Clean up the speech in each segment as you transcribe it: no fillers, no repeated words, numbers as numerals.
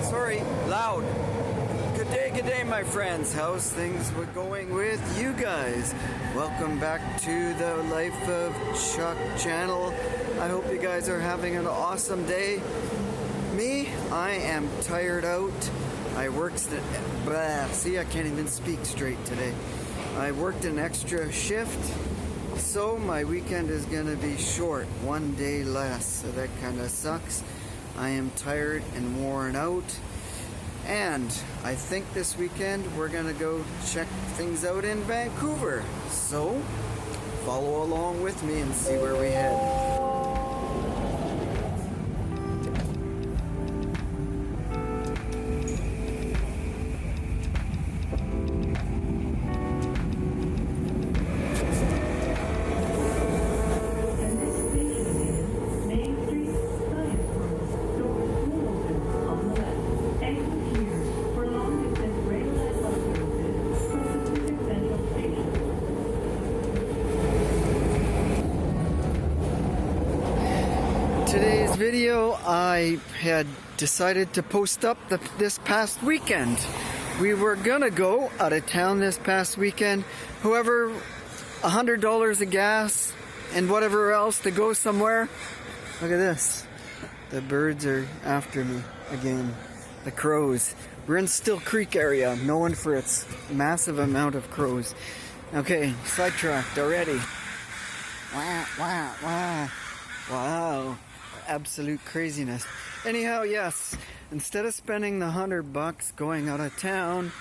Sorry, loud. Good day, my friends. How's things going with you guys? Welcome back to the Life of Chuck channel. I hope you guys are having an awesome day. Me, I am tired out. I worked, see, I can't even speak straight today. I worked an extra shift, so my weekend is gonna be short, one day less, so that kind of sucks. I am tired and worn out, and I think this weekend we're gonna go check things out in Vancouver. So follow along with me and see where we head. Today's video, I had decided to post up this past weekend. We were gonna go out of town this past weekend. However, $100 of gas and whatever else to go somewhere. Look at this. The birds are after me again. The crows. We're in Still Creek area, known for its massive amount of crows. Okay, sidetracked already. Wah, wah, wah. Wow. Absolute craziness. Anyhow, yes, instead of spending the $100 going out of town,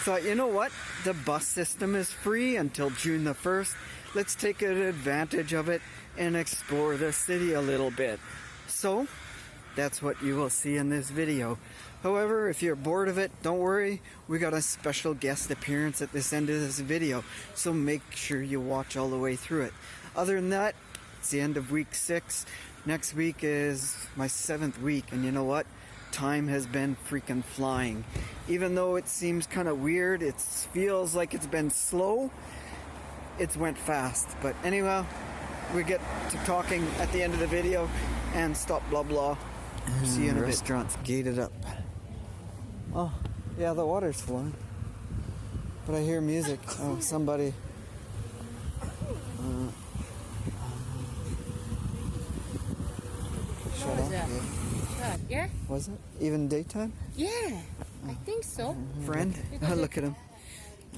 thought, you know what, the bus system is free until June the 1st. Let's take advantage of it and explore the city a little bit. So that's what you will see in this video. However, if you're bored of it, don't worry, we got a special guest appearance at this end of this video, so make sure you watch all the way through it. Other than that, it's the end of week 6. Next week is my 7th week, and you know what? Time has been freaking flying. Even though it seems kind of weird, it feels like it's been slow, it's went fast. But anyway, we get to talking at the end of the video, and stop blah blah. See you in a bit. Restaurant's gated up. Oh, yeah, the water's flowing. But I hear music. Oh, somebody. What was that? Yeah? Was it? Even daytime? Yeah, I think so. Friend? Look at him.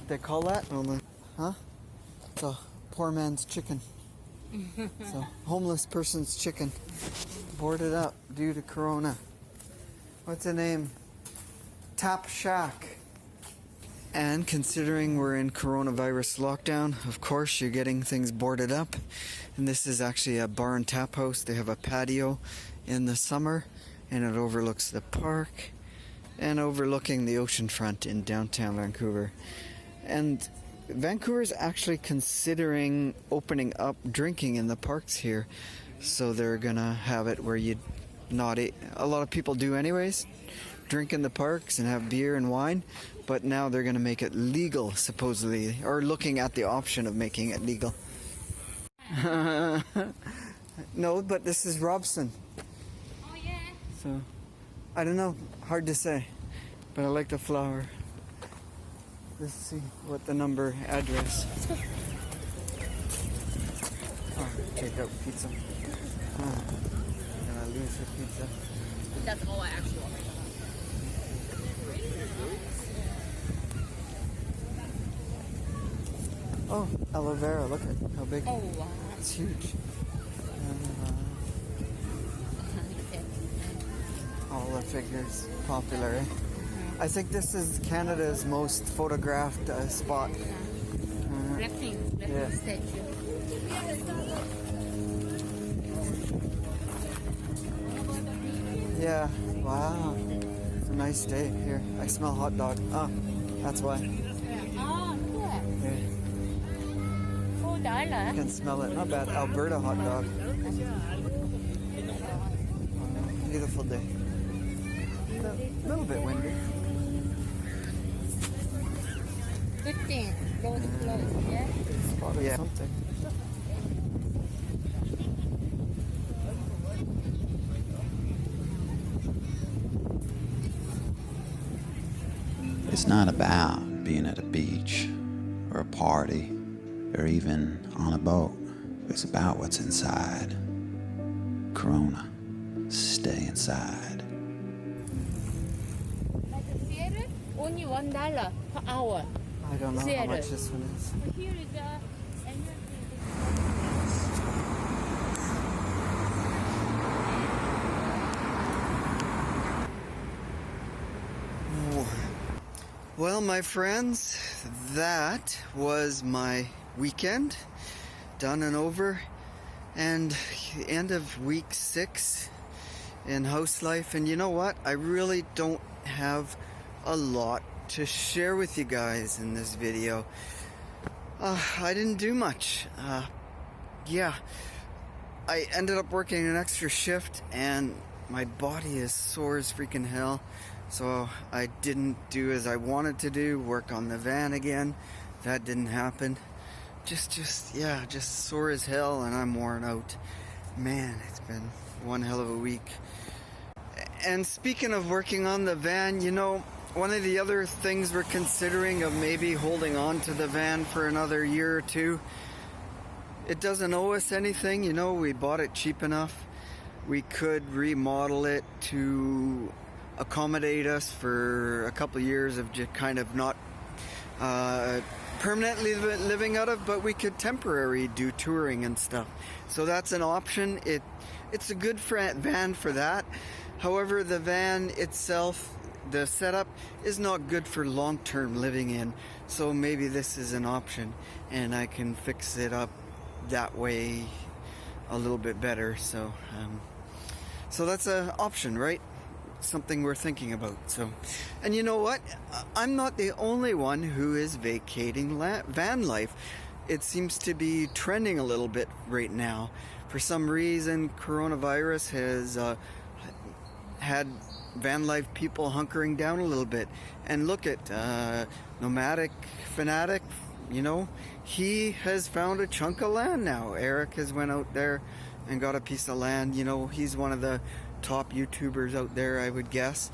They call that? Huh? It's a poor man's chicken. So, homeless person's chicken. Boarded up due to Corona. What's the name? Tap Shack. And considering we're in coronavirus lockdown, of course you're getting things boarded up. And this is actually a bar and tap house. They have a patio in the summer, and it overlooks the park and overlooking the ocean front in downtown Vancouver. And Vancouver's actually considering opening up drinking in the parks here. So they're gonna have it where you not eat. A lot of people do anyways, drink in the parks and have beer and wine, but now they're gonna make it legal, supposedly, or looking at the option of making it legal. No, but this is Robson. Oh yeah. So, I don't know, hard to say, but I like the flower. Let's see what the number address. Oh, take out pizza. Oh, gonna lose the pizza. That's all I actually want. Oh, aloe vera, look at how big. Oh wow. It's huge. All the figures, popular, eh? I think this is Canada's most photographed spot. Blackpink statue. Yeah, wow. It's a nice day here. I smell hot dog. Ah, that's why. Oh, yeah. Yeah. $4. I can smell it. Not bad. Alberta hot dog. Beautiful day. A little bit windy. Good thing. Road closed, yeah? Probably something. It's not about being at a beach or a party or even on a boat. It's about what's inside. Corona, stay inside. Like a theater, only $1 per hour. I don't know how Theater. much this one is. But here is the entrance. Well, my friends, that was my weekend, done and over, and end of week 6 in house life. And you know what? I really don't have a lot to share with you guys in this video. I didn't do much. Yeah, I ended up working an extra shift, and my body is sore as freaking hell. So I didn't do as I wanted to do, work on the van again. That didn't happen. Just sore as hell, and I'm worn out. Man, it's been one hell of a week. And speaking of working on the van, you know, one of the other things we're considering of maybe holding on to the van for another year or two. It doesn't owe us anything, you know, we bought it cheap enough. We could remodel it to accommodate us for a couple of years of just kind of not permanently living out of, but we could temporarily do touring and stuff. So that's an option. It's a good van for that. However, the van itself, the setup is not good for long-term living in. So maybe this is an option, and I can fix it up that way a little bit better. So that's an option, right? Something we're thinking about. So, and you know what? I'm not the only one who is vacating van life. It seems to be trending a little bit right now. For some reason, coronavirus has had van life people hunkering down a little bit. And look at Nomadic Fanatic. You know, he has found a chunk of land now. Eric has went out there and got a piece of land. You know, he's one of the top YouTubers out there, I would guess.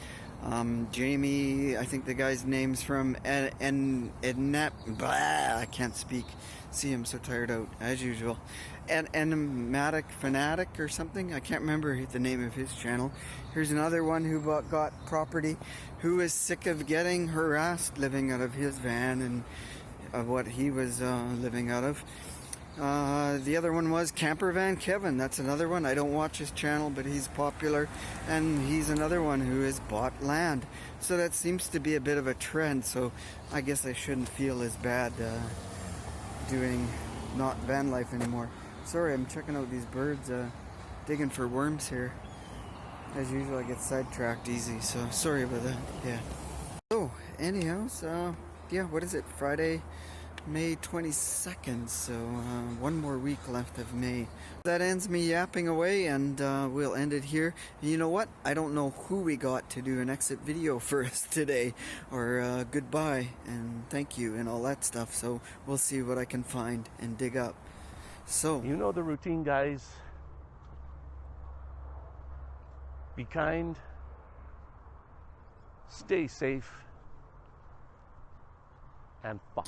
Jamie, I think the guy's name's from I can't speak. See, I'm so tired out, as usual. Enigmatic Fanatic or something. I can't remember the name of his channel. Here's another one who got property, who is sick of getting harassed living out of his van and of what he was living out of. The other one was Campervan Kevin. That's another one. I don't watch his channel, but he's popular, and he's another one who has bought land. So that seems to be a bit of a trend. So I guess I shouldn't feel as bad doing not van life anymore. Sorry, I'm checking out these birds, digging for worms here. As usual, I get sidetracked easy, so sorry about that. Yeah. So anyhow, yeah, what is it? Friday, May 22nd, so one more week left of May. That ends me yapping away, and we'll end it here. And you know what? I don't know who we got to do an exit video for us today, or goodbye and thank you and all that stuff, so we'll see what I can find and dig up. So, you know the routine, guys. Be kind, stay safe, and fuck.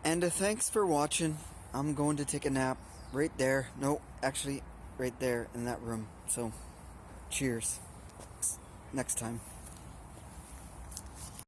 and thanks for watching. I'm going to take a nap right there. No, actually, right there in that room. So, cheers. Next time.